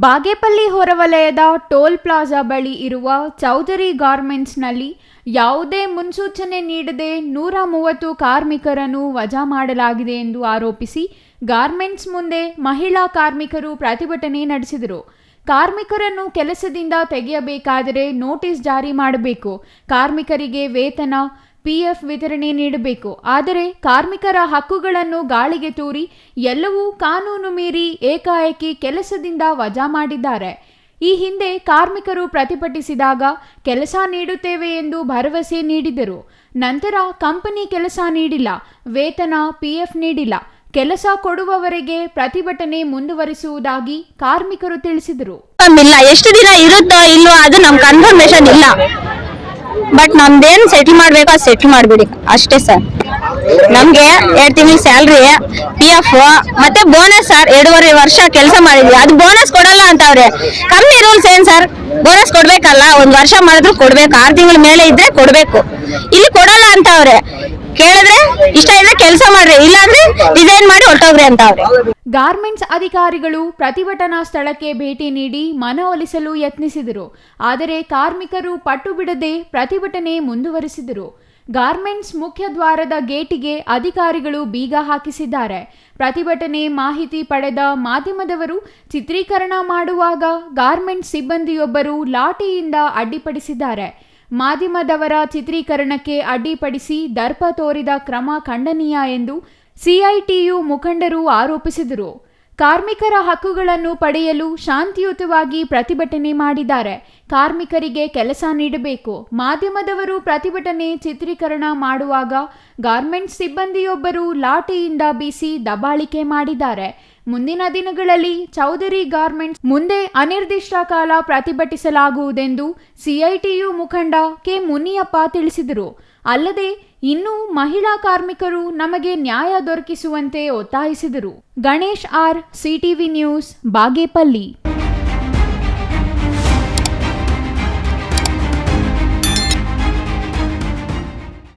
ಬಾಗೇಪಲ್ಲಿ ಹೊರವಲಯದ toll plaza ಬಳಿ ಇರುವ ಚೌಧರಿ ಗಾರ್ಮೆಂಟ್ಸ್ನಲ್ಲಿ ಯಾವುದೇ ಮುನ್ಸೂಚನೆ ನೀಡದೆ 130 ಕಾರ್ಮಿಕರನ್ನು ವಜಾ ಮಾಡಲಾಗಿದೆ ಎಂದು ಆರೋಪಿಸಿ ಗಾರ್ಮೆಂಟ್ಸ್ ಮುಂದೆ ಮಹಿಳಾ ಕಾರ್ಮಿಕರು ಪ್ರತಿಭಟನೆ ನಡೆಸಿದರು. ಕಾರ್ಮಿಕರನ್ನು ಕೆಲಸದಿಂದ ತೆಗೆಯಬೇಕಾದರೆ ನೋಟಿಸ್ ಜಾರಿ ಮಾಡಬೇಕು, ಕಾರ್ಮಿಕರಿಗೆ ವೇತನ ಪಿಎಫ್ ವಿತರಣೆ ನೀಡಬೇಕು. ಆದರೆ ಕಾರ್ಮಿಕರ ಹಕ್ಕುಗಳನ್ನು ಗಾಳಿಗೆ ತೂರಿ ಎಲ್ಲವೂ ಕಾನೂನು ಮೀರಿ ಏಕಾಏಕಿ ಕೆಲಸದಿಂದ ವಜಾ ಮಾಡಿದ್ದಾರೆ. ಈ ಹಿಂದೆ ಕಾರ್ಮಿಕರು ಪ್ರತಿಭಟಿಸಿದಾಗ ಕೆಲಸ ನೀಡುತ್ತೇವೆ ಎಂದು ಭರವಸೆ ನೀಡಿದರು. ನಂತರ ಕಂಪನಿ ಕೆಲಸ ನೀಡಿಲ್ಲ, ವೇತನ ಪಿಎಫ್ ನೀಡಿಲ್ಲ. ಕೆಲಸ ಕೊಡುವವರೆಗೆ ಪ್ರತಿಭಟನೆ ಮುಂದುವರಿಸುವುದಾಗಿ ಕಾರ್ಮಿಕರು ತಿಳಿಸಿದರು. ಎಷ್ಟು ದಿನ ಇರುತ್ತೋ ಇಲ್ವೋ ಅದು ನಮ್ ಕನ್ಫರ್ಮೇಶನ್ ಇಲ್ಲ. ಬಟ್ ನಮ್ದೇನ್ ಸೆಟ್ಲ್ ಮಾಡ್ಬೇಕು ಅದು ಸೆಟ್ಲ್ ಮಾಡ್ಬಿಡಿ ಅಷ್ಟೇ ಸರ್. ನಮ್ಗೆ 2 ತಿಂಗಳ ಸ್ಯಾಲ್ರಿ, PF ಮತ್ತೆ ಬೋನಸ್ ಸರ್. 2.5 ವರ್ಷ ಕೆಲಸ ಮಾಡಿದ್ವಿ, ಅದು ಬೋನಸ್ ಕೊಡಲ್ಲ ಅಂತವ್ರೆ. ಕಂಪ್ನಿ ರೂಲ್ಸ್ ಏನ್ ಸರ್, ಬೋನಸ್ ಕೊಡ್ಬೇಕಲ್ಲ, 1 ವರ್ಷ ಮಾಡಿದ್ರು ಕೊಡ್ಬೇಕು, 6 ತಿಂಗಳ ಮೇಲೆ ಇದ್ರೆ ಕೊಡ್ಬೇಕು. ಇಲ್ಲಿ ಕೊಡಲ್ಲ ಅಂತವ್ರೆ. ಕೇಳಿದ್ರೆ ಇಷ್ಟ ಇದ್ರೆ ಕೆಲಸ ಮಾಡ್ರಿ, ಇಲ್ಲಾಂದ್ರೆ ಡಿಸೈನ್ ಮಾಡಿ ಹೊರಟೋಗ್ರಿ ಅಂತವ್ರೆ. ಗಾರ್ಮೆಂಟ್ಸ್ ಅಧಿಕಾರಿಗಳು ಪ್ರತಿಭಟನಾ ಸ್ಥಳಕ್ಕೆ ಭೇಟಿ ನೀಡಿ ಮನವೊಲಿಸಲು ಯತ್ನಿಸಿದರು. ಆದರೆ ಕಾರ್ಮಿಕರು ಪಟ್ಟು ಬಿಡದೆ ಪ್ರತಿಭಟನೆ ಮುಂದುವರಿಸಿದರು. ಗಾರ್ಮೆಂಟ್ಸ್ ಮುಖ್ಯ ದ್ವಾರದ ಗೇಟಿಗೆ ಅಧಿಕಾರಿಗಳು ಬೀಗ ಹಾಕಿಸಿದ್ದಾರೆ. ಪ್ರತಿಭಟನೆ ಮಾಹಿತಿ ಪಡೆದ ಮಾಧ್ಯಮದವರು ಚಿತ್ರೀಕರಣ ಮಾಡುವಾಗ ಗಾರ್ಮೆಂಟ್ಸ್ ಸಿಬ್ಬಂದಿಯೊಬ್ಬರು ಲಾಠಿಯಿಂದ ಅಡ್ಡಿಪಡಿಸಿದ್ದಾರೆ. ಮಾಧ್ಯಮದವರ ಚಿತ್ರೀಕರಣಕ್ಕೆ ಅಡ್ಡಿಪಡಿಸಿ ದರ್ಪ ತೋರಿದ ಕ್ರಮ ಖಂಡನೀಯ ಎಂದು ಸಿಐಟಿಯು ಮುಖಂಡರು ಆರೋಪಿಸಿದರು. ಕಾರ್ಮಿಕರ ಹಕ್ಕುಗಳನ್ನು ಪಡೆಯಲು ಶಾಂತಿಯುತವಾಗಿ ಪ್ರತಿಭಟನೆ ಮಾಡಿದ್ದಾರೆ. ಕಾರ್ಮಿಕರಿಗೆ ಕೆಲಸ ನೀಡಬೇಕು. ಮಾಧ್ಯಮದವರು ಪ್ರತಿಭಟನೆ ಚಿತ್ರೀಕರಣ ಮಾಡುವಾಗ ಗಾರ್ಮೆಂಟ್ಸ್ ಸಿಬ್ಬಂದಿಯೊಬ್ಬರು ಲಾಠಿಯಿಂದ ಬೀಸಿ ದಬ್ಬಾಳಿಕೆ ಮಾಡಿದ್ದಾರೆ. ಮುಂದಿನ ದಿನಗಳಲ್ಲಿ ಚೌಧರಿ ಗಾರ್ಮೆಂಟ್ಸ್ ಮುಂದೆ ಅನಿರ್ದಿಷ್ಟ ಕಾಲ ಪ್ರತಿಭಟಿಸಲಾಗುವುದೆಂದು ಸಿಐಟಿಯು ಮುಖಂಡ ಕೆ ಮುನಿಯಪ್ಪ ತಿಳಿಸಿದರು. ಅಲ್ಲದೆ ಇನ್ನು ಮಹಿಳಾ ಕಾರ್ಮಿಕರು ನಮಗೆ ನ್ಯಾಯ ದೊರಕಿಸುವಂತೆ ಒತ್ತಾಯಿಸಿದರು. Ganesh R, CTV news, Bagepalli.